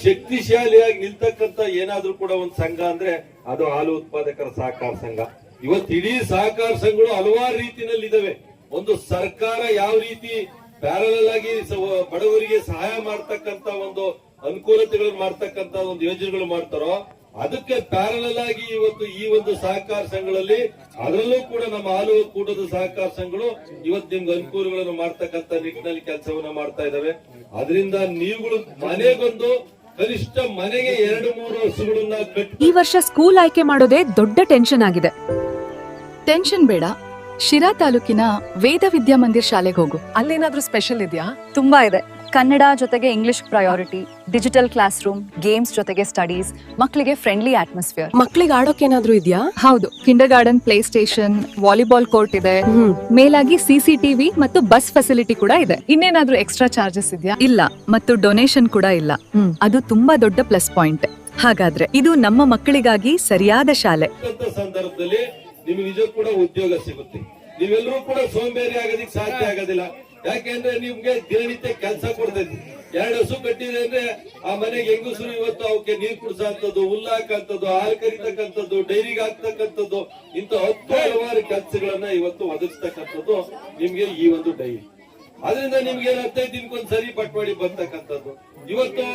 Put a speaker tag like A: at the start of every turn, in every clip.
A: ಶಕ್ತಿಶಾಲಿಯಾಗಿ ನಿಲ್ತಕ್ಕಂತ ಏನಾದ್ರೂ ಕೂಡ ಒಂದು ಸಂಘ ಅಂದ್ರೆ ಅದು ಹಾಲು ಉತ್ಪಾದಕರ ಸಹಕಾರ ಸಂಘ. ಇವತ್ತು ಇಡೀ ಸಹಕಾರ ಸಂಘಗಳು ಹಲವಾರು ರೀತಿಯಲ್ಲಿ ಇದಾವೆ. ಒಂದು ಸರ್ಕಾರ ಯಾವ ರೀತಿ ಪ್ಯಾರಲಲ್ ಆಗಿ ಬಡವರಿಗೆ ಸಹಾಯ ಮಾಡ್ತಕ್ಕಂತ ಒಂದು ಅನುಕೂಲತೆಗಳನ್ನು ಮಾಡ್ತಕ್ಕಂತ ಒಂದು ಯೋಜನೆಗಳು ಮಾಡ್ತಾರೋ ಅದಕ್ಕೆ ಪ್ಯಾರಲಲ್ ಆಗಿ ಇವತ್ತು ಈ ಒಂದು ಸಹಕಾರ ಸಂಘಗಳಲ್ಲಿ ಅದರಲ್ಲೂ ಕೂಡ ನಮ್ಮ ಹಾಲು ಒಕ್ಕೂಟದ ಸಹಕಾರ ಸಂಘಗಳು ಇವತ್ತು ನಿಮ್ಗೆ ಅನುಕೂಲಗಳನ್ನು ಮಾಡ್ತಕ್ಕಂತ ನಿಟ್ಟಿನಲ್ಲಿ ಕೆಲಸವನ್ನ ಮಾಡ್ತಾ ಇದಾವೆ. ಅದರಿಂದ ನೀವುಗಳು ಮನೆಗೊಂದು ಕನಿಷ್ಠ ಮನೆಗೆ 2-3 ಹಸುಗಳನ್ನ ಕಟ್ಟಿ
B: ಈ ವರ್ಷ ಸ್ಕೂಲ್ ಆಯ್ಕೆ ಮಾಡೋದೇ ದೊಡ್ಡ ಟೆನ್ಷನ್ ಆಗಿದೆ.
C: ಟೆನ್ಷನ್ ಬೇಡ, ಶಿರಾ ತಾಲೂಕಿನ ವೇದ ವಿದ್ಯಾಮಂದಿರ್ ಶಾಲೆಗೆ ಹೋಗು.
B: ಅಲ್ಲೇನಾದ್ರೂ ಸ್ಪೆಷಲ್ ಇದೆಯಾ?
D: ತುಂಬಾ ಇದೆ. ಕನ್ನಡ ಜೊತೆಗೆ English priority, digital class room, games ಜೊತೆಗೆ ಸ್ಟಡೀಸ್, ಮಕ್ಕಳಿಗೆ ಫ್ರೆಂಡ್ಲಿ ಅಟ್ಮಾಸ್ಫಿಯರ್.
B: ಮಕ್ಕಳಿಗೆ ಆಡೋಕೇನಾದ್ರೂ ಇದೆಯಾ?
C: ಹೌದು, Kinder garden, play station, volleyball court ಇದೆ. ಮೇಲಾಗಿ CCTV ಮತ್ತು ಬಸ್ ಫೆಸಿಲಿಟಿ ಕೂಡ ಇದೆ. ಇನ್ನೇನಾದ್ರೂ ಎಕ್ಸ್ಟ್ರಾ ಚಾರ್ಜಸ್ ಇದೆಯಾ? ಇಲ್ಲ, ಮತ್ತು ಡೊನೇಷನ್ ಕೂಡ ಇಲ್ಲ. ಅದು ತುಂಬಾ ದೊಡ್ಡ ಪ್ಲಸ್ ಪಾಯಿಂಟ್. ಹಾಗಾದ್ರೆ ಇದು ನಮ್ಮ ಮಕ್ಕಳಿಗಾಗಿ ಸರಿಯಾದ ಶಾಲೆ.
A: ಸಂದರ್ಭದಲ್ಲಿ ನಿಮ್ಗೆ ನಿಜ ಕೂಡ ಉದ್ಯೋಗ ಸಿಗುತ್ತೆ. ನೀವೆಲ್ಲರೂ ಕೂಡ ಸೋಂಬೇರಿ ಆಗೋದಿಕ್ ಸಾಧ್ಯ ಆಗೋದಿಲ್ಲ. ಯಾಕೆಂದ್ರೆ ನಿಮ್ಗೆ ದಿನನಿತ್ಯ ಕೆಲಸ ಕೊಡ್ತೈತಿ. 2 ಹಸು ಕಟ್ಟಿದೆ ಅಂದ್ರೆ ಆ ಮನೆಗೆ ಹೆಂಗಸರು ಇವತ್ತು ಅವಕ್ಕೆ ನೀರು ಕುಡಿಸಂತದ್ದು, ಹುಲ್ಲು ಹಾಕಂತದ್ದು, ಹಾಲು ಕರಿತಕ್ಕಂಥದ್ದು, ಡೈರಿಗೆ ಹಾಕ್ತಕ್ಕಂಥದ್ದು, ಇಂತ 10 ಹಲವಾರು ಕೆಲಸಗಳನ್ನ ಇವತ್ತು ಒದಗಿಸ್ತಕ್ಕಂಥದ್ದು ನಿಮ್ಗೆ ಈ ಒಂದು ಡೈರಿ. ಅದರಿಂದ ನಿಮ್ಗೆ 15 ದಿನಕ್ಕೊಂದ್ ಸರಿ ಬಟ್ವಾಡಿ ಬರ್ತಕ್ಕಂಥದ್ದು. ಇವತ್ತು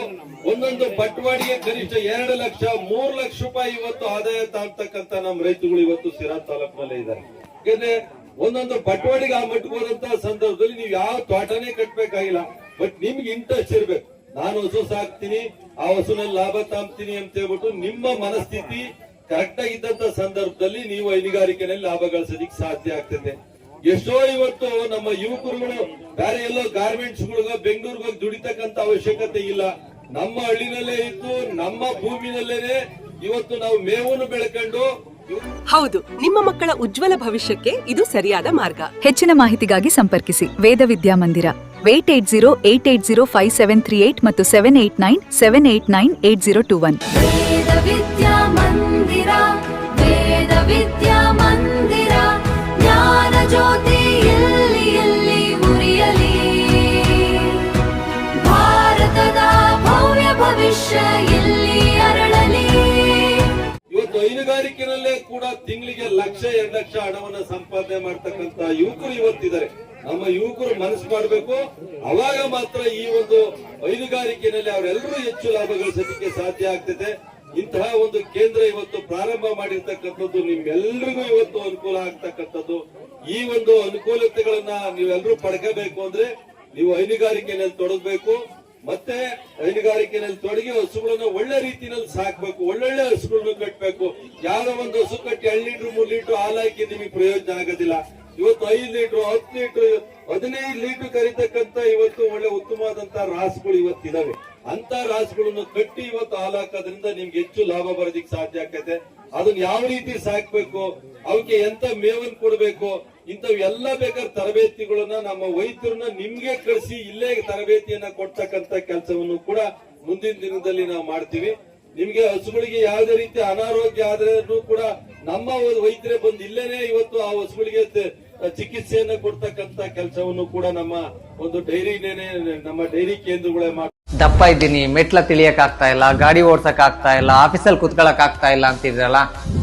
A: ಒಂದೊಂದು ಬಟ್ವಾಡಿಗೆ ಕನಿಷ್ಠ 2 ಲಕ್ಷ 3 ಲಕ್ಷ ರೂಪಾಯಿ ಇವತ್ತು ಆದಾಯ ತಾಳ್ತಕ್ಕಂತ ನಮ್ಮ ರೈತಗಳು ಇವತ್ತು ಸಿರಾ ತಾಲೂಕಿನಲ್ಲೇ ಇದ್ದಾರೆ. ಯಾಕಂದ್ರೆ ಒಂದೊಂದು ಬಟ್ವಾಡಿಗೆ ಆ ಮಟ್ಟಿಗೆ ಹೋದಂತಹ ಸಂದರ್ಭದಲ್ಲಿ ನೀವು ಯಾವ ತೋಟನೇ ಕಟ್ಬೇಕಾಗಿಲ್ಲ. ಬಟ್ ನಿಮ್ಗೆ ಇಂಟ್ರೆಸ್ಟ್ ಇರ್ಬೇಕು. ನಾನು ಹಸು ಸಾಕ್ತೀನಿ, ಆ ಹಸುನಲ್ಲಿ ಲಾಭ ತಾಂಬ್ತೀನಿ ಅಂತ ಹೇಳ್ಬಿಟ್ಟು ನಿಮ್ಮ ಮನಸ್ಥಿತಿ ಕರೆಕ್ಟ್ ಆಗಿದ್ದಂತ ಸಂದರ್ಭದಲ್ಲಿ ನೀವು ಹೈನುಗಾರಿಕೆನಲ್ಲಿ ಲಾಭ ಗಳಿಸೋದಿಕ್ ಸಾಧ್ಯ ಆಗ್ತದೆ. ಎಷ್ಟೋ ಇವತ್ತು ನಮ್ಮ ಯುವಕರುಗಳು ಬೇರೆ ಎಲ್ಲೋ ಗಾರ್ಮೆಂಟ್ಸ್ ಗಳಿಗೋ ಬೆಂಗಳೂರಿಗೆ ಹೋಗಿ ದುಡಿತಕ್ಕಂತ ಅವಶ್ಯಕತೆ ಇಲ್ಲ. ನಮ್ಮ ಹಳ್ಳಿನಲ್ಲೇ ಇದ್ದು ನಮ್ಮ ಭೂಮಿನಲ್ಲೇನೆ ಇವತ್ತು ನಾವು ಮೇವನ್ನು ಬೆಳ್ಕೊಂಡು.
B: ಹೌದು, ನಿಮ್ಮ ಮಕ್ಕಳ ಉಜ್ವಲ ಭವಿಷ್ಯಕ್ಕೆ ಇದು ಸರಿಯಾದ ಮಾರ್ಗ.
C: ಹೆಚ್ಚಿನ ಮಾಹಿತಿಗಾಗಿ ಸಂಪರ್ಕಿಸಿ ವೇದ ವಿದ್ಯಾಮಂದಿರ 8808805738 ಮತ್ತು 7897898021.
E: ವೇದ ವಿದ್ಯಾಮಂದಿರ, ವೇದ ವಿದ್ಯಾಮಂದಿರ, ಜ್ಞಾನ ಜ್ಯೋತಿ ಎಲ್ಲಿ ಎಲ್ಲಿ ಉರಿಯಲಿ, ಭಾರತದ ಭವ್ಯ ಭವಿಷ್ಯ ಎಲ್ಲಿ ಅರಳಲಿ.
A: ಇವತ್ತು ಹೈನುಗಾರಿಕೆನಲ್ಲೇ ಕೂಡ ತಿಂಗಳಿಗೆ 1-2 ಲಕ್ಷ ಹಣವನ್ನ ಸಂಪಾದನೆ ಮಾಡ್ತಕ್ಕಂತ ಯುವಕರು ಇವತ್ತಿದ್ದಾರೆ. ನಮ್ಮ ಯುವಕರು ಮನಸ್ಸು ಮಾಡಬೇಕು. ಅವಾಗ ಮಾತ್ರ ಈ ಒಂದು ಹೈನುಗಾರಿಕೆನಲ್ಲಿ ಅವರೆಲ್ಲರೂ ಹೆಚ್ಚು ಲಾಭ ಗಳಿಸೋದಕ್ಕೆ ಸಾಧ್ಯ ಆಗ್ತದೆ. ಇಂತಹ ಒಂದು ಕೇಂದ್ರ ಇವತ್ತು ಪ್ರಾರಂಭ ಮಾಡಿರ್ತಕ್ಕಂಥದ್ದು ನಿಮ್ಮೆಲ್ಲರಿಗೂ ಇವತ್ತು ಅನುಕೂಲ ಆಗ್ತಕ್ಕಂಥದ್ದು. ಈ ಒಂದು ಅನುಕೂಲತೆಗಳನ್ನ ನೀವೆಲ್ಲರೂ ಪಡ್ಕೋಬೇಕು ಅಂದ್ರೆ ನೀವು ಹೈನುಗಾರಿಕೆಯಲ್ಲಿ ತೊಡಗಬೇಕು. ಮತ್ತೆ ಹೈನುಗಾರಿಕೆಯಲ್ಲಿ ತೊಡಗಿ ಹಸುಗಳನ್ನ ಒಳ್ಳೆ ರೀತಿಯಲ್ಲಿ ಸಾಕ್ಬೇಕು. ಒಳ್ಳೊಳ್ಳೆ ಹಸುಗಳನ್ನ ಕಟ್ಟಬೇಕು. ಯಾರೋ ಒಂದು ಹಸು ಕಟ್ಟಿ 2 ಲೀಟರ್ 3 ಲೀಟರ್ ಹಾಲು ಹಾಕಿ ನಿಮಗೆ ಪ್ರಯೋಜನ ಆಗೋದಿಲ್ಲ. ಇವತ್ತು 5 ಲೀಟರ್ 10 ಲೀಟರ್ 15 ಲೀಟರ್ ಕರಿತಕ್ಕಂತ ಇವತ್ತು ಒಳ್ಳೆ ಉತ್ತಮವಾದಂತ ರಾಸುಗಳು ಇವತ್ತಿದಾವೆ. ಅಂತ ರಾಸುಗಳನ್ನು ಕಟ್ಟಿ ಇವತ್ತು ಹಾಲು ಹಾಕೋದ್ರಿಂದ ನಿಮ್ಗೆ ಹೆಚ್ಚು ಲಾಭ ಬರೋದಿಕ್ ಸಾಧ್ಯ ಆಗ್ತದೆ. ಅದನ್ನ ಯಾವ ರೀತಿ ಸಾಕ್ಬೇಕು, ಅವಕ್ಕೆ ಎಂತ ಮೇವನ್ ಕೊಡ್ಬೇಕು, ಇಂಥವೆಲ್ಲ ಬೇಕಾದ ತರಬೇತಿಗಳನ್ನ ನಮ್ಮ ವೈದ್ಯರನ್ನ ನಿಮ್ಗೆ ಕಳಿಸಿ ಇಲ್ಲೇ ತರಬೇತಿಯನ್ನ ಕೊಡ್ತಕ್ಕಂತ ಕೆಲಸವನ್ನು ಕೂಡ ಮುಂದಿನ ದಿನದಲ್ಲಿ ನಾವು ಮಾಡ್ತೀವಿ. ನಿಮ್ಗೆ ಹಸುಗಳಿಗೆ ಯಾವುದೇ ರೀತಿ ಅನಾರೋಗ್ಯ ಆದ್ರೂ ಕೂಡ ನಮ್ಮ ವೈದ್ಯರೇ ಬಂದು ಇಲ್ಲೇನೆ ಇವತ್ತು ಆ ಹಸುಗಳಿಗೆ ಚಿಕಿತ್ಸೆಯನ್ನ ಕೊಡ್ತಕ್ಕಂತ ಕೆಲಸವನ್ನು ಕೂಡ ನಮ್ಮ ಒಂದು ನಮ್ಮ ಡೈರಿ ಕೇಂದ್ರಗಳೇ ಮಾಡ್ತಾರೆ.
F: ದಪ್ಪ ಇದ್ದೀನಿ, ಮೆಟ್ಲ ತಿಳಿಯಕ್ ಆಗ್ತಾ ಇಲ್ಲ, ಗಾಡಿ ಓಡ್ಸಕ್ ಆಗ್ತಾ ಇಲ್ಲ, ಆಫೀಸಲ್ಲಿ ಕುತ್ಕೊಳಕ್ ಆಗ್ತಾ ಇಲ್ಲ ಅಂತಿದ್ರಲ್ಲ.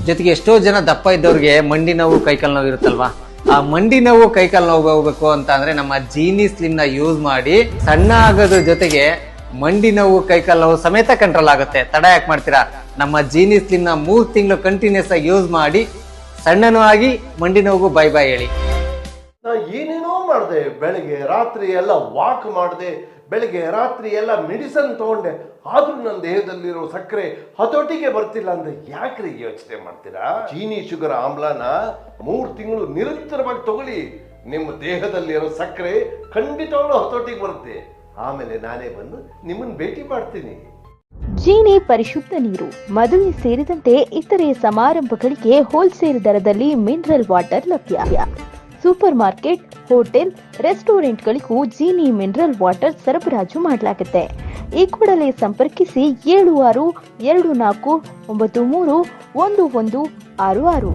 F: ಜೊತೆಗೆ ಎಷ್ಟೋ ಜನ ದಪ್ಪ ಇದ್ದವ್ರಿಗೆ ಮಂಡಿ ನೋವು, ಕೈಕಾಲ್ ನೋವು ಇರುತ್ತಲ್ವಾ. ಆ ಮಂಡಿ ನೋವು, ಕೈಕಾಲ್ ನೋವು ಹೋಗ್ಬೇಕು ಅಂತ ಅಂದ್ರೆ ನಮ್ಮ ಜೀನಿ ಸ್ಲಿಮ್ ನ ಯೂಸ್ ಮಾಡಿ ಸಣ್ಣ ಆಗೋದ್ರ ಜೊತೆಗೆ ಮಂಡಿ ನೋವು, ಕೈಕಾಲ್ ನೋವು ಸಮೇತ ಕಂಟ್ರೋಲ್ ಆಗುತ್ತೆ. ತಡ ಯಾಕೆ ಮಾಡ್ತೀರಾ? ನಮ್ಮ ಜೀನಿ ಸ್ಲಿಮ್ ನ 3 ತಿಂಗಳು ಕಂಟಿನ್ಯೂಸ್ ಆಗಿ ಯೂಸ್ ಮಾಡಿ ಸಣ್ಣನೂ ಆಗಿ ಮಂಡಿ ನೋವು ಬೈ ಬೈ ಹೇಳಿ.
G: ನಾ ಏನೇನೋ ಮಾಡಿದೆ, ಬೆಳಗ್ಗೆ ರಾತ್ರಿ ಎಲ್ಲ ವಾಕ್ ಮಾಡಿದೆ, ಬೆಳಗ್ಗೆ ರಾತ್ರಿ ಎಲ್ಲ ಮೆಡಿಸನ್ ತಗೊಂಡೆ, ಆದ್ರೂ ನನ್ನ ದೇಹದಲ್ಲಿರೋ ಸಕ್ಕರೆ ಹತೋಟಿಗೆ ಬರ್ತಿಲ್ಲ ಅಂದ್ರೆ ಯಾಕ್ರಿ ಯೋಚನೆ ಮಾಡ್ತೀರಾ? ಚೀನಿ ಶುಗರ್ ಆಮ್ಲನ 3 ತಿಂಗಳು ನಿರಂತರವಾಗಿ ತಗೊಳ್ಳಿ. ನಿಮ್ಮ ದೇಹದಲ್ಲಿರೋ ಸಕ್ಕರೆ ಖಂಡಿತವಾಗ್ಲೂ ಹತೋಟಿಗೆ ಬರುತ್ತೆ. ಆಮೇಲೆ ನಾನೇ ಬಂದು ನಿಮ್ಮನ್ನ ಭೇಟಿ ಮಾಡ್ತೀನಿ.
H: ಜೀನಿ ಪರಿಶುದ್ಧ ನೀರು, ಮದುವೆ ಸೇರಿದಂತೆ ಇತರೆ ಸಮಾರಂಭಗಳಿಗೆ ಹೋಲ್ಸೇಲ್ ದರದಲ್ಲಿ ಮಿನರಲ್ ವಾಟರ್ ಲಭ್ಯ. ಸೂಪರ್ ಮಾರ್ಕೆಟ್, ಹೋಟೆಲ್, ರೆಸ್ಟೋರೆಂಟ್ಗಳಿಗೂ ಜೀನಿ ಮಿನರಲ್ ವಾಟರ್ ಸರಬರಾಜು ಮಾಡಲಾಗುತ್ತೆ. ಈ ಕೂಡಲೇ ಸಂಪರ್ಕಿಸಿ 7624931166.